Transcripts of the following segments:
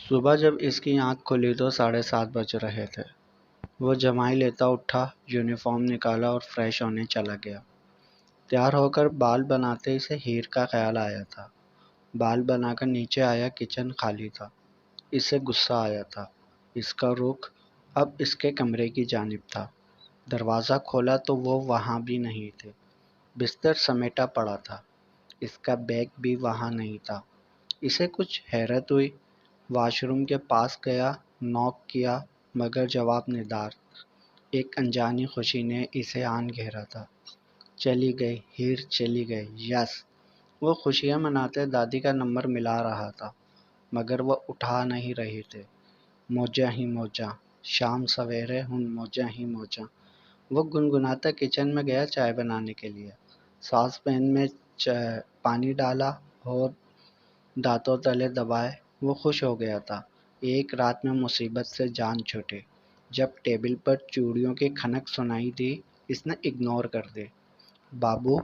صبح جب اس کی آنکھ کھلی تو 7:30 بج رہے تھے۔ وہ جمائی لیتا اٹھا، یونیفارم نکالا اور فریش ہونے چلا گیا۔ تیار ہو کر بال بناتے اسے ہیر کا خیال آیا تھا۔ بال بنا کر نیچے آیا، کچن خالی تھا۔ اسے غصہ آیا تھا۔ اس کا رخ اب اس کے کمرے کی جانب تھا۔ دروازہ کھولا تو وہ وہاں بھی نہیں تھے۔ بستر سمیٹا پڑا تھا۔ اس کا بیگ بھی وہاں نہیں تھا۔ اسے کچھ حیرت ہوئی۔ واش روم کے پاس گیا، نوک کیا، مگر جواب ندار۔ ایک انجانی خوشی نے اسے آن گھیرا تھا۔ چلی گئی، ہیر چلی گئی، یس! وہ خوشیاں مناتے دادی کا نمبر ملا رہا تھا، مگر وہ اٹھا نہیں رہی تھے۔ موجاں ہی موجاں، شام سویرے ہن موجاں ہی موجاں۔ وہ گنگناتا کچن میں گیا چائے بنانے کے لیے۔ ساس پین میں پانی ڈالا اور دانتوں تلے دبائے۔ وہ خوش ہو گیا تھا۔ ایک رات میں مصیبت سے جان چھوٹی۔ جب ٹیبل پر چوڑیوں کی کھنک سنائی دی، اس نے اگنور کر دی۔ بابو!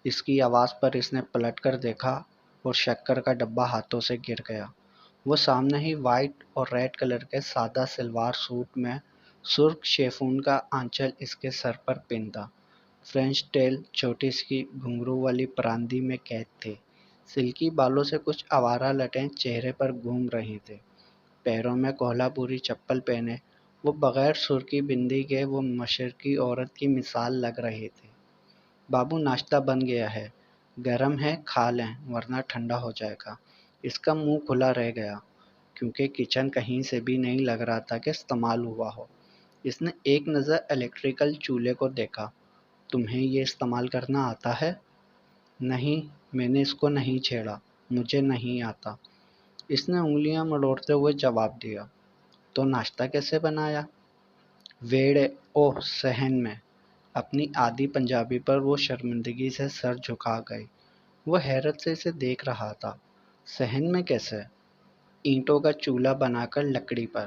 اس کی آواز پر اس نے پلٹ کر دیکھا اور شکر کا ڈبہ ہاتھوں سے گر گیا۔ وہ سامنے ہی وائٹ اور ریڈ کلر کے سادہ سلوار سوٹ میں سرخ شیفون کا آنچل اس کے سر پر پن تھا۔ فرینچ ٹیل چھوٹی سی گھنگرو والی پراندی میں قید تھی۔ سلکی بالوں سے کچھ آوارہ لٹیں چہرے پر گھوم رہی تھیں۔ پیروں میں کولہا پوری چپل پہنے وہ بغیر سرخی بندی کے وہ مشرقی عورت کی مثال لگ رہی تھی۔ بابو، ناشتہ بن گیا ہے، گرم ہے، کھا لیں ورنہ ٹھنڈا ہو جائے گا۔ اس کا منہ کھلا رہ گیا، کیونکہ کچن کہیں سے بھی نہیں لگ رہا تھا کہ استعمال ہوا ہو۔ اس نے ایک نظر الیکٹریکل چولہے کو دیکھا۔ تمہیں یہ استعمال کرنا آتا ہے؟ نہیں، میں نے اس کو نہیں چھیڑا، مجھے نہیں آتا، اس نے انگلیاں مڑوڑتے ہوئے جواب دیا۔ تو ناشتہ کیسے بنایا؟ ویڑے، اوہ، صحن میں۔ اپنی آدھی پنجابی پر وہ شرمندگی سے سر جھکا گئی۔ وہ حیرت سے اسے دیکھ رہا تھا۔ صحن میں کیسے؟ اینٹوں کا چولہا بنا کر لکڑی پر۔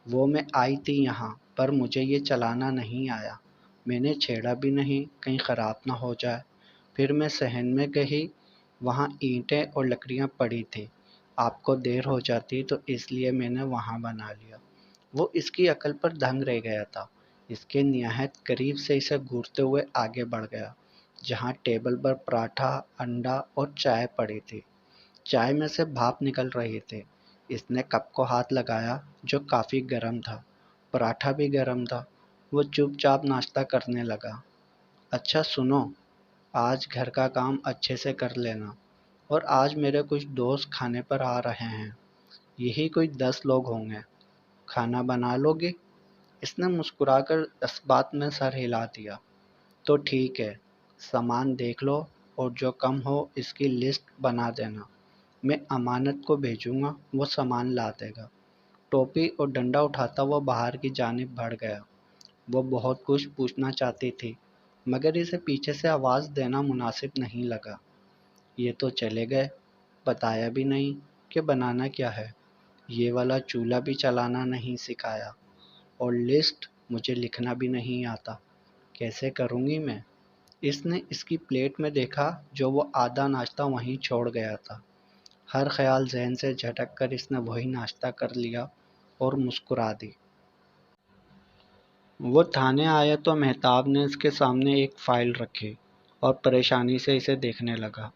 وہ میں آئی تھی یہاں، پر مجھے یہ چلانا نہیں آیا۔ میں نے چھیڑا بھی نہیں، کہیں خراب نہ ہو جائے۔ پھر میں صحن میں گئی، وہاں اینٹیں اور لکڑیاں پڑی تھیں۔ آپ کو دیر ہو جاتی تو اس لیے میں نے وہاں بنا لیا۔ وہ اس کی عقل پر دنگ رہ گیا تھا۔ اس کے نہایت قریب سے اسے گھورتے ہوئے آگے بڑھ گیا، جہاں ٹیبل پر پراٹھا، انڈا اور چائے پڑی تھی۔ چائے میں سے بھاپ نکل رہی تھی۔ اس نے کپ کو ہاتھ لگایا، جو کافی گرم تھا۔ پراٹھا بھی گرم تھا۔ وہ چپ چاپ ناشتہ کرنے لگا۔ اچھا سنو، آج گھر کا کام اچھے سے کر لینا، اور آج میرے کچھ دوست کھانے پر آ رہے ہیں، یہی کوئی 10 لوگ ہوں گے۔ کھانا بنا لو گے؟ اس نے مسکرا کر اثبات میں سر ہلا دیا۔ تو ٹھیک ہے، سامان دیکھ لو اور جو کم ہو اس کی لسٹ بنا دینا۔ میں امانت کو بھیجوں گا، وہ سامان لا دے گا۔ ٹوپی اور ڈنڈا اٹھاتا وہ باہر کی جانب بڑھ گیا۔ وہ بہت کچھ پوچھنا چاہتی تھی، مگر اسے پیچھے سے آواز دینا مناسب نہیں لگا۔ یہ تو چلے گئے، بتایا بھی نہیں کہ بنانا کیا ہے۔ یہ والا چولہا بھی چلانا نہیں سکھایا، اور لسٹ مجھے لکھنا بھی نہیں آتا، کیسے کروں گی میں؟ اس نے اس کی پلیٹ میں دیکھا، جو وہ آدھا ناشتہ وہیں چھوڑ گیا تھا۔ ہر خیال ذہن سے جھٹک کر اس نے وہی ناشتہ کر لیا اور مسکرا دی۔ وہ تھانے آیا تو مہتاب نے اس کے سامنے ایک فائل رکھی اور پریشانی سے اسے دیکھنے لگا۔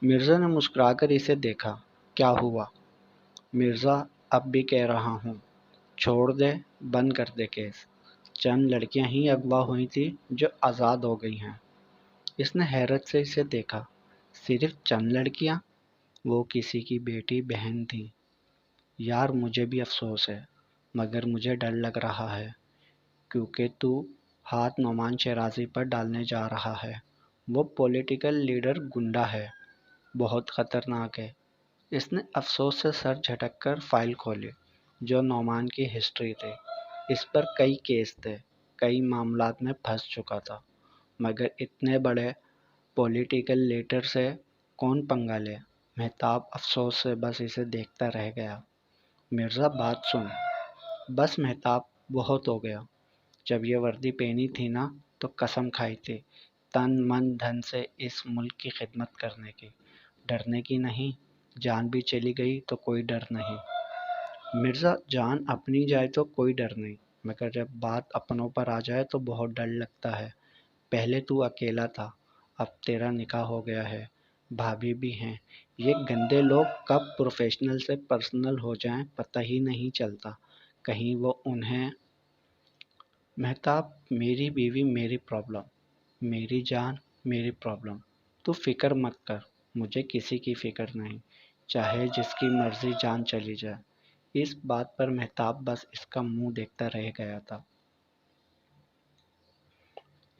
مرزا نے مسکرا کر اسے دیکھا۔ کیا ہوا؟ مرزا، اب بھی کہہ رہا ہوں، چھوڑ دے، بند کر دے کیس۔ چند لڑکیاں ہی اغوا ہوئی تھیں جو آزاد ہو گئی ہیں۔ اس نے حیرت سے اسے دیکھا۔ صرف چند لڑکیاں؟ وہ کسی کی بیٹی بہن تھیں۔ یار مجھے بھی افسوس ہے، مگر مجھے ڈر لگ رہا ہے، کیونکہ تو ہاتھ نعمان شیرازی پر ڈالنے جا رہا ہے۔ وہ پولیٹیکل لیڈر گنڈا ہے، بہت خطرناک ہے۔ اس نے افسوس سے سر جھٹک کر فائل کھولی، جو نعمان کی ہسٹری تھی۔ اس پر کئی کیس تھے، کئی معاملات میں پھنس چکا تھا، مگر اتنے بڑے پولیٹیکل لیڈر سے کون پنگا لے؟ مہتاب افسوس سے بس اسے دیکھتا رہ گیا۔ مرزا بات سن۔ بس مہتاب، بہت ہو گیا۔ جب یہ وردی پہنی تھی نا تو قسم کھائی تھی تن من دھن سے اس ملک کی خدمت کرنے کی، ڈرنے کی نہیں۔ جان بھی چلی گئی تو کوئی ڈر نہیں۔ مرزا جان اپنی جائے تو کوئی ڈر نہیں، مگر جب بات اپنوں پر آ جائے تو بہت ڈر لگتا ہے۔ پہلے تو اکیلا تھا، اب تیرا نکاح ہو گیا ہے، بھابھی بھی ہیں۔ یہ گندے لوگ کب پروفیشنل سے پرسنل ہو جائیں پتہ ہی نہیں چلتا۔ کہیں وہ انہیں مہتاب، میری بیوی میری پرابلم، میری جان میری پرابلم، تو فکر مت کر، مجھے کسی کی فکر نہیں، چاہے جس کی مرضی جان چلی جائے۔ اس بات پر مہتاب بس اس کا منہ دیکھتا رہ گیا تھا۔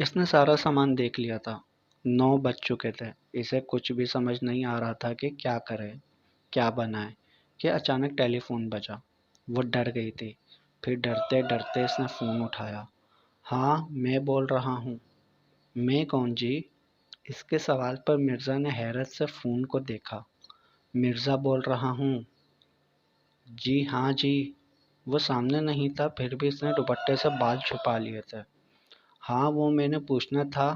اس نے سارا سامان دیکھ لیا تھا، 9 بج چکے تھے، اسے کچھ بھی سمجھ نہیں آ رہا تھا کہ کیا کرے، کیا بنائے کہ اچانک ٹیلی فون بجا۔ وہ ڈر گئی تھی، پھر ڈرتے ڈرتے اس نے فون اٹھایا۔ ہاں میں بول رہا ہوں۔ میں کون جی؟ اس کے سوال پر مرزا نے حیرت سے فون کو دیکھا۔ مرزا بول رہا ہوں۔ جی ہاں جی۔ وہ سامنے نہیں تھا، پھر بھی اس نے دوپٹے سے بال چھپا لیے تھے۔ ہاں وہ میں نے پوچھنا تھا،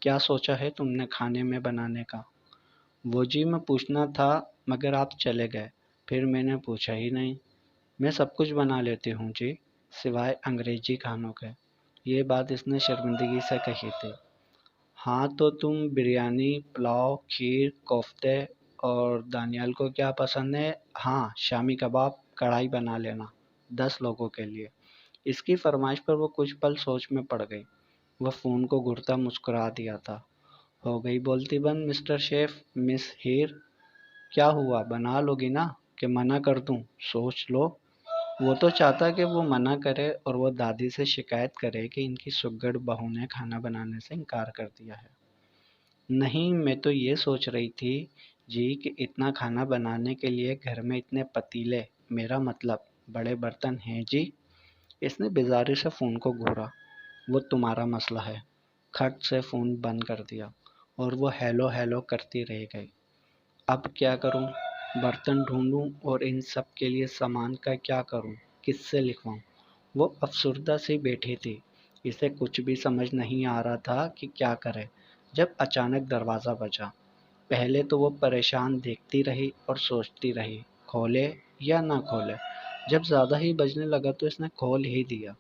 کیا سوچا ہے تم نے کھانے میں بنانے کا؟ وہ جی میں پوچھنا تھا مگر آپ چلے گئے، پھر میں نے پوچھا ہی نہیں۔ میں سب کچھ بنا لیتی ہوں جی، سوائے انگریزی کھانوں کے۔ یہ بات اس نے شرمندگی سے کہی تھی۔ ہاں تو تم بریانی، پلاؤ، کھیر، کوفتے، اور دانیال کو کیا پسند ہے؟ ہاں شامی کباب کڑھائی بنا لینا، 10 لوگوں کے لیے۔ اس کی فرمائش پر وہ کچھ پل سوچ میں پڑ گئی۔ وہ فون کو گھرتا مسکرا دیا تھا۔ ہو گئی بولتی بند مسٹر شیف۔ مس ہیر، کیا ہوا، بنا لو گی نا کہ منع کر دوں؟ سوچ لو۔ وہ تو چاہتا کہ وہ منع کرے اور وہ دادی سے شکایت کرے کہ ان کی سگڑ بہو نے کھانا بنانے سے انکار کر دیا ہے۔ نہیں میں تو یہ سوچ رہی تھی جی کہ اتنا کھانا بنانے کے لیے گھر میں اتنے پتیلے، میرا مطلب بڑے برتن ہیں جی۔ اس نے بیزاری سے فون کو گھورا۔ وہ تمہارا مسئلہ ہے۔ کھٹ سے فون بند کر دیا اور وہ ہیلو ہیلو کرتی رہ گئی۔ اب کیا کروں؟ برتن ڈھونڈوں اور ان سب کے لیے سامان کا کیا کروں؟ کس سے لکھواؤں؟ وہ افسردہ سی بیٹھی تھی، اسے کچھ بھی سمجھ نہیں آ رہا تھا کہ کیا کرے، جب اچانک دروازہ بجا۔ پہلے تو وہ پریشان دیکھتی رہی اور سوچتی رہی کھولے یا نہ کھولے۔ جب زیادہ ہی بجنے لگا تو اس نے کھول ہی دیا۔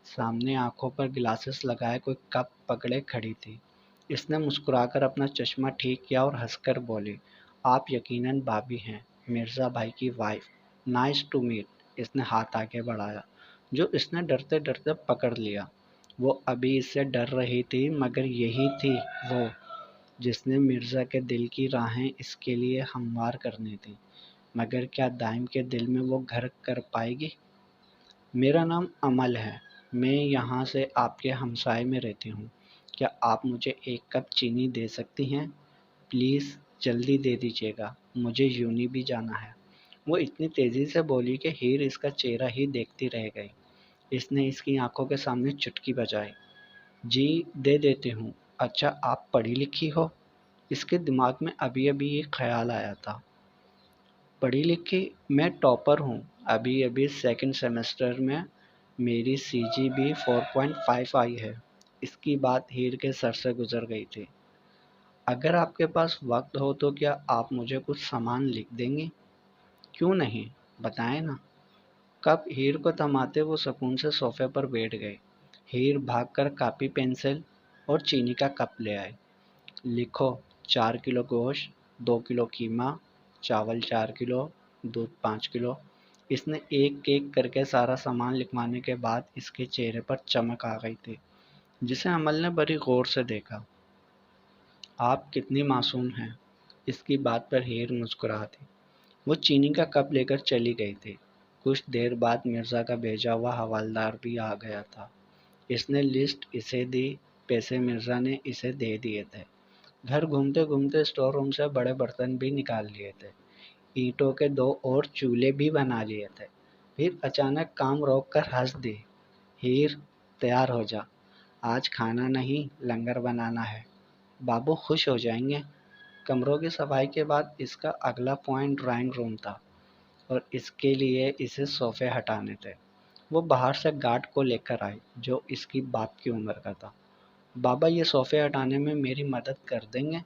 سامنے آنکھوں پر گلاسز لگائے کوئی کپ پکڑے کھڑی تھی۔ اس نے مسکرا کر اپنا چشمہ ٹھیک کیا اور ہنس کر بولی، آپ یقیناً بھابھی ہیں، مرزا بھائی کی وائف، نائس ٹو میٹ۔ اس نے ہاتھ آگے بڑھایا جو اس نے ڈرتے ڈرتے پکڑ لیا۔ وہ ابھی اس سے ڈر رہی تھی مگر یہی تھی وہ جس نے مرزا کے دل کی راہیں اس کے لیے ہموار کرنی تھی، مگر کیا دائم کے دل میں وہ گھر کر پائے گی؟ میرا نام امل ہے، میں یہاں سے آپ کے ہمسائے میں رہتی ہوں، کیا آپ مجھے 1 کپ چینی دے سکتی ہیں؟ پلیز جلدی دے دیجیے گا، مجھے یونی بھی جانا ہے۔ وہ اتنی تیزی سے بولی کہ ہیر اس کا چہرہ ہی دیکھتی رہ گئی۔ اس نے اس کی آنکھوں کے سامنے چٹکی بجائی۔ جی دے دیتی ہوں۔ اچھا آپ پڑھی لکھی ہو؟ اس کے دماغ میں ابھی ابھی یہ خیال آیا تھا۔ پڑھی لکھی؟ میں ٹاپر ہوں، ابھی ابھی 2nd سیمسٹر میں میری سی جی بھی 4.5 آئی ہے۔ اس کی بات ہیر کے سر سے گزر گئی تھی۔ اگر آپ کے پاس وقت ہو تو کیا آپ مجھے کچھ سامان لکھ دیں گی؟ کیوں نہیں، بتائیں نا۔ کپ ہیر کو تھماتے وہ سکون سے صوفے پر بیٹھ گئے۔ ہیر بھاگ کر کاپی پینسل اور چینی کا کپ لے آئے۔ لکھو، 4 کلو گوشت، 2 کلو قیمہ، چاول 4 کلو، دودھ 5 کلو۔ اس نے ایک ایک کر کے سارا سامان لکھوانے کے بعد اس کے چہرے پر چمک آ گئی تھی، جسے عمل نے بڑی غور سے دیکھا۔ آپ کتنی معصوم ہیں۔ اس کی بات پر ہیر مسکرا دی۔ وہ چینی کا کپ لے کر چلی گئی تھی۔ کچھ دیر بعد مرزا کا بھیجا ہوا حوالدار بھی آ گیا تھا۔ اس نے لسٹ اسے دی، پیسے مرزا نے اسے دے دیے تھے۔ گھر گھومتے گھومتے اسٹور روم سے بڑے برتن بھی نکال لیے تھے، اینٹوں کے 2 اور چولہے بھی بنا لیے تھے۔ پھر اچانک کام روک کر ہنس دی۔ ہیر تیار ہو جا، آج کھانا نہیں لنگر بنانا ہے، بابو خوش ہو جائیں گے۔ کمروں کی صفائی کے بعد اس کا اگلا پوائنٹ ڈرائنگ روم تھا اور اس کے لیے اسے صوفے ہٹانے تھے۔ وہ باہر سے گارڈ کو لے کر آئی جو اس کی باپ کی عمر کا تھا۔ بابا یہ صوفے ہٹانے میں میری مدد کر دیں گے؟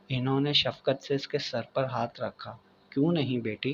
انہوں نے شفقت سے اس کے سر پر ہاتھ رکھا۔ کیوں نہیں بیٹی،